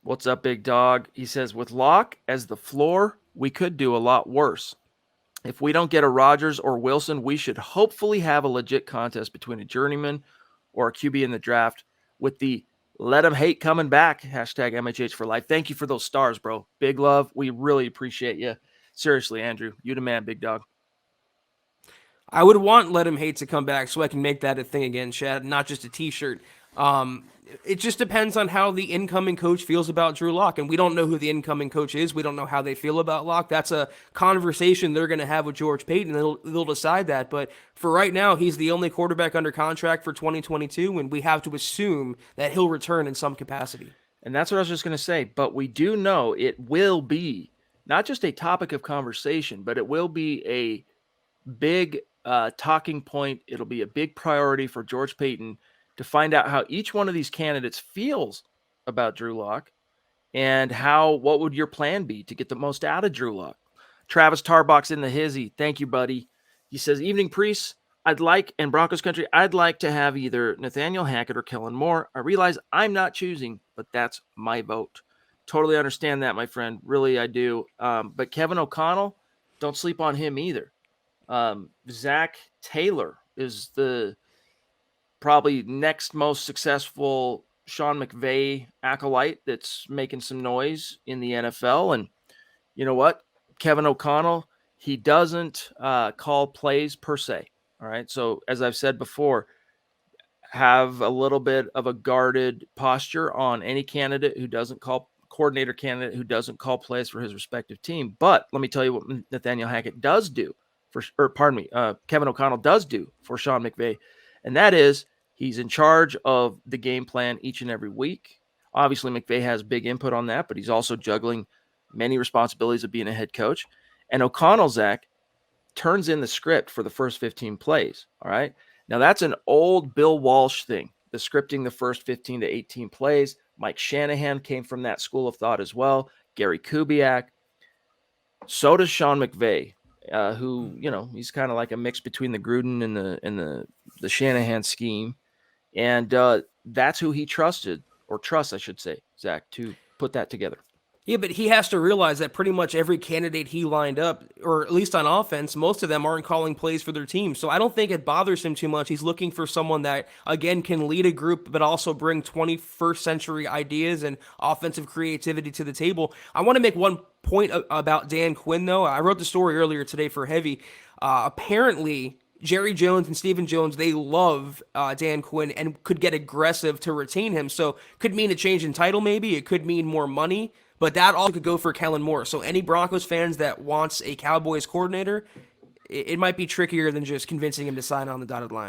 What's up, big dog? He says, with Locke as the floor, we could do a lot worse. If we don't get a Rodgers or Wilson, we should hopefully have a legit contest between a journeyman or a QB in the draft with the let him hate coming back. Hashtag MHH for life. Thank you for those stars, bro. Big love. We really appreciate you. Seriously, Andrew. You the man, big dog. I would want Let Him Hate to come back so I can make that a thing again, Chad, not just a t-shirt. It just depends on how the incoming coach feels about Drew Lock, and we don't know who the incoming coach is. We don't know how they feel about Lock. That's a conversation they're going to have with George Payton, and they'll decide that. But for right now, he's the only quarterback under contract for 2022, and we have to assume that he'll return in some capacity. And that's what I was just going to say. But we do know it will be not just a topic of conversation, but it will be a big talking point. It'll be a big priority for George Payton to find out how each one of these candidates feels about Drew Lock and what would your plan be to get the most out of Drew Lock. Travis Tarbox in the hizzy. Thank you, buddy. He says, evening priests, and Broncos country, I'd like to have either Nathaniel Hackett or Kellen Moore. I realize I'm not choosing, but that's my vote. Totally understand that, my friend. Really, I do. But Kevin O'Connell, don't sleep on him either. Zach Taylor is the probably next most successful Sean McVay acolyte that's making some noise in the NFL. And you know what? Kevin O'Connell, he doesn't call plays per se. All right. So as I've said before, have a little bit of a guarded posture on any coordinator candidate who doesn't call plays for his respective team. But let me tell you what Nathaniel Hackett does do Kevin O'Connell does do for Sean McVay. And that is he's in charge of the game plan each and every week. Obviously, McVay has big input on that, but he's also juggling many responsibilities of being a head coach. And O'Connell, Zach, turns in the script for the first 15 plays. All right. Now, that's an old Bill Walsh thing, the scripting the first 15 to 18 plays. Mike Shanahan came from that school of thought as well. Gary Kubiak. So does Sean McVay. Who, he's kind of like a mix between the Gruden and the Shanahan scheme. And that's who he trusts, I should say, Zach, to put that together. Yeah, but he has to realize that pretty much every candidate he lined up, or at least on offense, most of them aren't calling plays for their team. So I don't think it bothers him too much. He's looking for someone that, again, can lead a group, but also bring 21st century ideas and offensive creativity to the table. I want to make one point about Dan Quinn, though. I wrote the story earlier today for Heavy. Apparently, Jerry Jones and Stephen Jones, they love Dan Quinn and could get aggressive to retain him. So could mean a change in title maybe. It could mean more money. But that also could go for Kellen Moore. So any Broncos fans that wants a Cowboys coordinator, it might be trickier than just convincing him to sign on the dotted line.